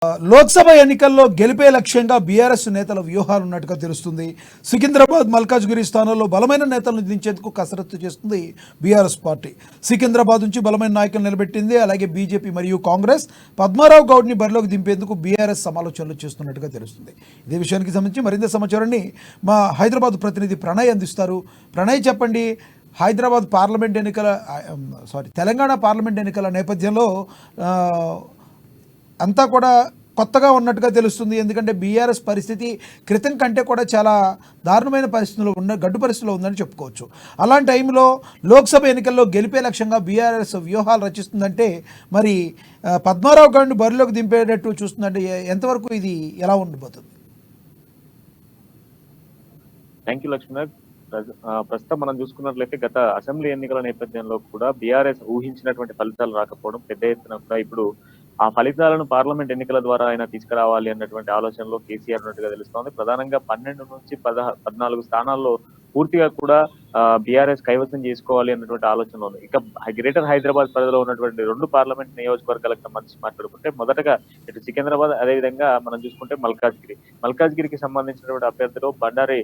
లోక్సభ ఎన్నికల్లో గెలిపే లక్ష్యంగా బీఆర్ఎస్ నేతల వ్యూహాలు ఉన్నట్టుగా తెలుస్తుంది. సికింద్రాబాద్ మల్కాజ్గిరి స్థానాల్లో బలమైన నేతలను దించేందుకు కసరత్తు చేస్తుంది బీఆర్ఎస్ పార్టీ. సికింద్రాబాద్ నుంచి బలమైన నాయకులు నిలబెట్టింది. అలాగే బీజేపీ మరియు కాంగ్రెస్ పద్మారావు గౌడ్ని బరిలోకి దింపేందుకు బీఆర్ఎస్ సమాలోచనలు చేస్తున్నట్టుగా తెలుస్తుంది. ఇదే విషయానికి సంబంధించి మరింత సమాచారాన్ని మా హైదరాబాద్ ప్రతినిధి ప్రణయ్ అందిస్తారు. ప్రణయ్, చెప్పండి. హైదరాబాద్ పార్లమెంట్ తెలంగాణ పార్లమెంట్ ఎన్నికల నేపథ్యంలో అంతా కూడా కొత్తగా ఉన్నట్టుగా తెలుస్తుంది. ఎందుకంటే బీఆర్ఎస్ పరిస్థితి క్రితం కంటే కూడా చాలా దారుణమైన గడ్డు పరిస్థితుల్లో ఉందని చెప్పుకోవచ్చు. అలాంటి టైంలో లోక్సభ ఎన్నికల్లో గెలిపే లక్ష్యంగా బీఆర్ఎస్ వ్యూహాలు రచిస్తుందంటే మరి పద్మారావు గౌడ్ని బరిలోకి దింపేటట్టు చూస్తుందంటే ఎంతవరకు ఇది ఎలా ఉండబోతుంది? Thank you Lakshman. ప్రస్తుతం మనం చూసుకున్నట్లయితే గత అసెంబ్లీ ఎన్నికల నేపథ్యంలో కూడా బీఆర్ఎస్ ఊహించినటువంటి ఫలితాలు రాకపోవడం, పెద్ద ఎత్తున కూడా ఇప్పుడు ఆ ఫలితాలను పార్లమెంట్ ఎన్నికల ద్వారా అయినా తీసుకురావాలి అన్నటువంటి ఆలోచనలో కేసీఆర్ ఉన్నట్టుగా తెలుస్తోంది. ప్రధానంగా 12 నుంచి 14 స్థానాల్లో పూర్తిగా కూడా బీఆర్ఎస్ కైవసం చేసుకోవాలి అన్నటువంటి ఆలోచన ఉంది. ఇక గ్రేటర్ హైదరాబాద్ పరిధిలో ఉన్నటువంటి 2 పార్లమెంట్ నియోజకవర్గాలకు సంబంధించి మాట్లాడుకుంటే మొదటగా ఇటు సికింద్రాబాద్, అదేవిధంగా మనం చూసుకుంటే మల్కాజ్గిరికి సంబంధించినటువంటి అభ్యర్థిలో బండారి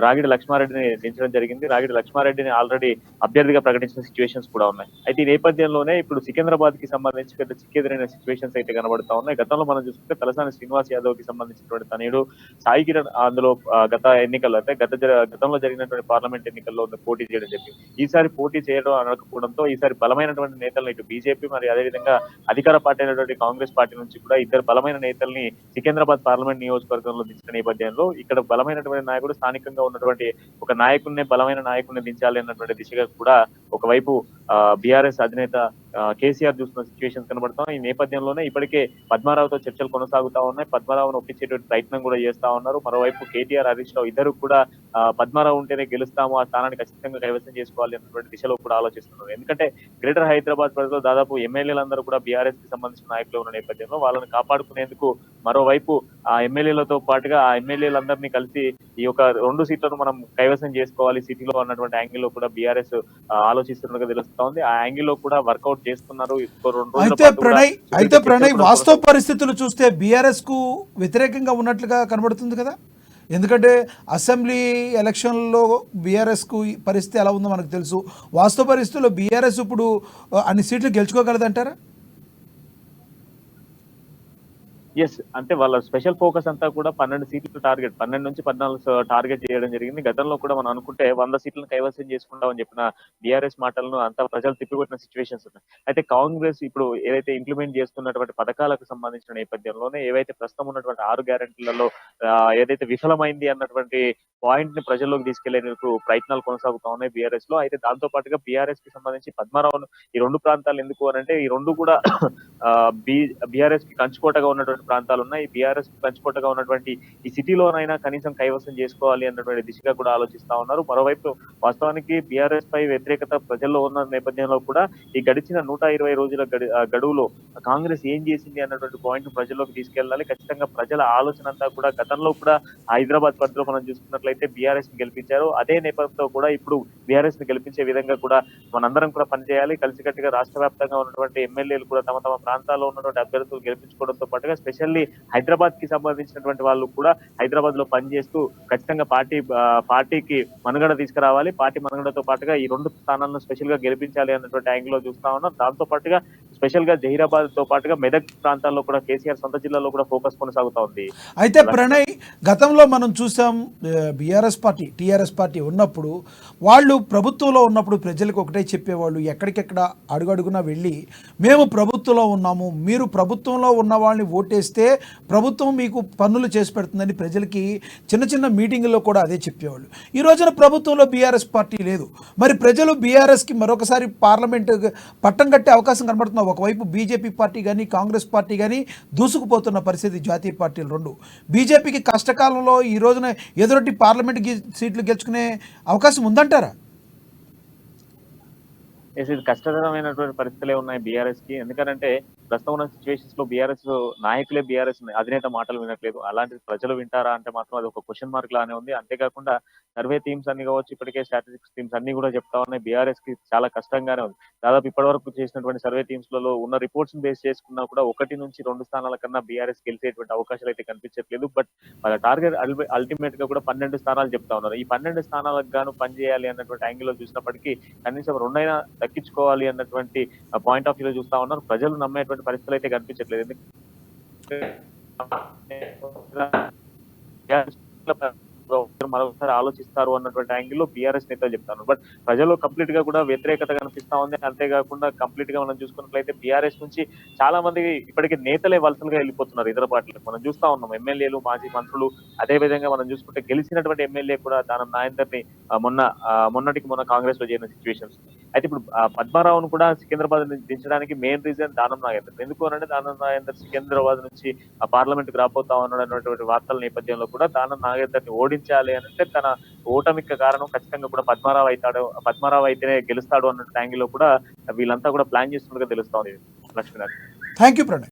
రాగిడి లక్ష్మారెడ్డిని దించడం జరిగింది. రాగిడి లక్ష్మారెడ్డిని ఆల్రెడీ అభ్యర్థిగా ప్రకటించిన సిచ్యువేషన్స్ కూడా ఉన్నాయి. అయితే ఈ నేపథ్యంలోనే ఇప్పుడు సికింద్రాబాద్ కి సంబంధించి పెద్ద చిక్కెదిరిన సిచ్యువేషన్స్ అయితే కనబడతా ఉన్నాయి. గతంలో మనం చూసుకుంటే తలసాని శ్రీనివాస్ యాదవ్ కి సంబంధించినటువంటి తనయుడు సాయి కిరణ్ అందులో గత ఎన్నికల్లో అంటే గతంలో జరిగినటువంటి పార్లమెంట్ ఎన్నికల్లో పోటీ చేయడం జరిగింది. ఈసారి పోటీ చేయడం అనకపోవడంతో ఈసారి బలమైనటువంటి నేతలను ఇటు బీజేపీ మరి అదేవిధంగా అధికార పార్టీ అయినటువంటి కాంగ్రెస్ పార్టీ నుంచి కూడా ఇద్దరు బలమైన నేతల్ని సికింద్రాబాద్ పార్లమెంట్ నియోజకవర్గంలో దించిన నేపథ్యంలో ఇక్కడ బలమైనటువంటి నాయకుడు స్థానికంగా ఉన్నటువంటి ఒక నాయకుడిని బలమైన నాయకుడిని దించాలి అన్నటువంటి దిశగా కూడా ఒకవైపు బీఆర్ఎస్ అధినేత కేసీఆర్ చూస్తున్న సిచ్యువేషన్స్ కనబడతాం. ఈ నేపథ్యంలోనే ఇప్పటికే పద్మారావుతో చర్చలు కొనసాగుతా ఉన్నాయి. పద్మారావును ఒప్పించేటువంటి ప్రయత్నం కూడా చేస్తా ఉన్నారు. మరోవైపు కేటీఆర్, హరీష్ రావు ఇద్దరు కూడా పద్మారావు ఉంటేనే గెలుస్తాము, ఆ స్థానాన్ని ఖచ్చితంగా కైవసం చేసుకోవాలి అన్నటువంటి దిశలో కూడా ఆలోచిస్తున్నారు. ఎందుకంటే గ్రేటర్ హైదరాబాద్ పరిధిలో దాదాపు ఎమ్మెల్యేలందరూ కూడా బీఆర్ఎస్ కి సంబంధించిన నాయకులు ఉన్న నేపథ్యంలో వాళ్ళని కాపాడుకునేందుకు మరోవైపు ఆ ఎమ్మెల్యేలతో పాటుగా ఆ ఎమ్మెల్యేలందరినీ కలిసి ఈ యొక్క 2 సీట్లను మనం కైవసం చేసుకోవాలి సిటీలో అన్నటువంటి యాంగిల్ లో కూడా బీఆర్ఎస్ ఆలోచిస్తున్నట్టుగా తెలుస్తా ఉంది. ఆ యాంగిల్ లో కూడా వర్కౌట్ చేస్తున్నారు. అయితే ప్రణయ్, వాస్తవ పరిస్థితులు చూస్తే బీఆర్ఎస్ కు వ్యతిరేకంగా ఉన్నట్లుగా కనబడుతుంది కదా. ఎందుకంటే అసెంబ్లీ ఎలక్షన్లో బీఆర్ఎస్కు పరిస్థితి ఎలా ఉందో మనకు తెలుసు. వాస్తవ పరిస్థితుల్లో బీఆర్ఎస్ ఇప్పుడు అన్ని సీట్లు గెలుచుకోగలదంటారా? ఎస్, అంటే వాళ్ళ స్పెషల్ ఫోకస్ అంతా కూడా 12 సీట్లు టార్గెట్, 12 నుంచి 14 టార్గెట్ చేయడం జరిగింది. గతంలో కూడా మనం అనుకుంటే 100 సీట్లను కైవసం చేసుకుంటామని చెప్పిన బీఆర్ఎస్ మాటలను అంతా ప్రజలు తిప్పికొట్టిన సిచ్యువేషన్స్ ఉన్నాయి. అయితే కాంగ్రెస్ ఇప్పుడు ఏదైతే ఇంప్లిమెంట్ చేస్తున్నటువంటి పథకాలకు సంబంధించిన నేపథ్యంలోనే ఏవైతే ప్రస్తుతం ఉన్నటువంటి 6 గ్యారెంటీలలో ఏదైతే విఫలమైంది అన్నటువంటి పాయింట్ ని ప్రజల్లోకి తీసుకెళ్లేందుకు ప్రయత్నాలు కొనసాగుతా ఉన్నాయి బీఆర్ఎస్ లో. అయితే దాంతో పాటుగా బీఆర్ఎస్ కి సంబంధించి పద్మారావును ఈ 2 ప్రాంతాలు ఎందుకు అనంటే ఈ 2 కూడా బీఆర్ఎస్ కి కంచుకోటగా ఉన్నటువంటి ప్రాంతాలు ఉన్నాయి. బీఆర్ఎస్ కంచుకోటగా ఉన్నటువంటి ఈ సిటీలోనైనా కనీసం కైవసం చేసుకోవాలి అన్నటువంటి దిశగా కూడా ఆలోచిస్తా ఉన్నారు. మరోవైపు వాస్తవానికి బీఆర్ఎస్ పై వ్యతిరేకత ప్రజల్లో ఉన్న నేపథ్యంలో కూడా ఈ గడిచిన 120 రోజుల గడువులో కాంగ్రెస్ ఏం చేసింది అన్నటువంటి పాయింట్ ప్రజల్లోకి తీసుకెళ్లాలి. ఖచ్చితంగా ప్రజల ఆలోచన అంతా కూడా గతంలో కూడా హైదరాబాద్ పరిధిలో మనం చూసుకున్నట్లయితే బీఆర్ఎస్ ని గెలిపించారు. అదే నేపథ్యంలో కూడా ఇప్పుడు బీఆర్ఎస్ ని గెలిపించే విధంగా కూడా మనందరం కూడా పనిచేయాలి. కలిసికట్టుగా రాష్ట్ర వ్యాప్తంగా ఉన్నటువంటి ఎమ్మెల్యేలు కూడా తమ తమ ప్రాంతాల్లో ఉన్నటువంటి అభ్యర్థులు గెలిపించుకోవడంతో పాటుగా స్పెషల్లీ హైదరాబాద్ కి సంబంధించినటువంటి వాళ్ళు కూడా హైదరాబాద్ లో పనిచేస్తూ ఖచ్చితంగా పార్టీకి మనుగడ తీసుకురావాలి. పార్టీ మనుగడతో పాటుగా ఈ 2 స్థానాలను స్పెషల్ గా గెలిపించాలి అన్నటువంటి యాంగిల్ లో చూస్తా ఉన్నాం. దాంతో పాటుగా స్పెషల్ గా జహీరాబాద్ తో పాటుగా మెదక్ ప్రాంతాల్లో కూడా కేసీఆర్ సొంత జిల్లాలో కూడా ఫోకస్ కొనసాగుతా ఉంది. అయితే ప్రణయ్, గతంలో మనం చూసాం బీఆర్ఎస్ పార్టీ, టీఆర్ఎస్ పార్టీ ఉన్నప్పుడు వాళ్ళు ప్రభుత్వంలో ఉన్నప్పుడు ప్రజలకు ఒకటే చెప్పేవాళ్ళు. ఎక్కడికెక్కడ అడుగడుగునా వెళ్ళి మేము ప్రభుత్వంలో ఉన్నాము, మీరు ప్రభుత్వంలో ఉన్న వాళ్ళని ఓటేస్తే ప్రభుత్వం మీకు పన్నులు చేసి పెడుతుందని ప్రజలకి చిన్న చిన్న మీటింగుల్లో కూడా అదే చెప్పేవాళ్ళు. ఈ రోజున ప్రభుత్వంలో బీఆర్ఎస్ పార్టీ లేదు. మరి ప్రజలు బీఆర్ఎస్కి మరొకసారి పార్లమెంట్ పట్టం కట్టే అవకాశం కనబడుతుంది. ఒకవైపు బీజేపీ పార్టీ కానీ కాంగ్రెస్ పార్టీ కానీ దూసుకుపోతున్న పరిస్థితి. జాతీయ పార్టీలు 2 బీజేపీకి కష్టకాలంలో ఈ రోజున ఎదురొట్టి పార్లమెంట్ సీట్లు గెలుచుకునే అవకాశం ఉందంటారా? ఇది కష్టతరమైనటువంటి పరిస్థితులే ఉన్నాయి బీఆర్ఎస్ కి. ఎందుకంటే ప్రస్తుతం ఉన్న సిచ్యువేషన్స్ లో బీఆర్ఎస్ నాయకులే బీఆర్ఎస్ అధినేత మాటలు వినట్లేదు. అలాంటిది ప్రజలు వింటారా అంటే మాత్రం అది ఒక క్వశ్చన్ మార్క్ లానే ఉంది. అంతేకాకుండా సర్వే టీమ్స్ అన్ని కావచ్చు, ఇప్పటికే స్టాటిస్టిక్స్ టీమ్స్ అన్ని కూడా చెప్తా ఉన్నాయి బీఆర్ఎస్ కి చాలా కష్టంగానే ఉంది. దాదాపు ఇప్పటి వరకు చేసినటువంటి సర్వే టీమ్స్ లలో ఉన్న రిపోర్ట్స్ బేస్ చేసుకున్నా కూడా 1-2 స్థానాల కన్నా బీఆర్ఎస్ గెలిచేటువంటి అవకాశాలు అయితే కనిపించట్లేదు. బట్ వాళ్ళ టార్గెట్ అల్టిమేట్ గా కూడా 12 స్థానాలు చెప్తా ఉన్నారు. ఈ 12 స్థానాలకు గాను పనిచేయాలి అన్నటువంటి యాంగిల్ లో చూసినప్పటికీ కనీసం 2 దక్కించుకోవాలి అన్నటువంటి పాయింట్ ఆఫ్ వ్యూలో చూస్తా ఉన్నారు. ప్రజలు నమ్మేటువంటి పరిస్థితులు అయితే కనిపించట్లేదు. మరొకసారి ఆలోచిస్తారు అన్నటువంటి యాంగిల్లో బీఆర్ఎస్ నేతలు చెప్తాను. బట్ ప్రజలు కంప్లీట్ గా కూడా వ్యతిరేకత కనిపిస్తా ఉంది. అంతేకాకుండా కంప్లీట్ గా మనం చూసుకున్నట్లయితే బీఆర్ఎస్ నుంచి చాలా మంది ఇప్పటికే నేతలే వలసలుగా వెళ్ళిపోతున్నారు ఇతర పార్టీలకు. మనం చూస్తా ఉన్నాం ఎమ్మెల్యేలు, మాజీ మంత్రులు, అదే విధంగా మనం చూసుకుంటే గెలిచినటువంటి ఎమ్మెల్యే కూడా దానం నాగేందర్ ని మొన్నటికి మొన్న కాంగ్రెస్ లో చేరిన సిచ్యువేషన్స్. అయితే ఇప్పుడు పద్మారావును కూడా సికింద్రాబాద్ నుంచి దించడానికి మెయిన్ రీజన్ దానం నాగేందర్. ఎందుకు అనంటే దానం నాగేందర్ సికింద్రాబాద్ నుంచి ఆ పార్లమెంట్ కి రాబోతా ఉన్నాడు అన్నటువంటి వార్తల నేపథ్యంలో కూడా దానం నాగేందర్ ని ఓడించాలి అంటే తన ఓటమికి కారణం ఖచ్చితంగా కూడా పద్మారావు అయితేనే గెలుస్తాడు అన్న యాంగిల్ లో కూడా వీళ్ళంతా కూడా ప్లాన్ చేస్తున్నట్టుగా తెలుస్తా ఉంది లక్ష్మీనాథ్. Thank you Pranay.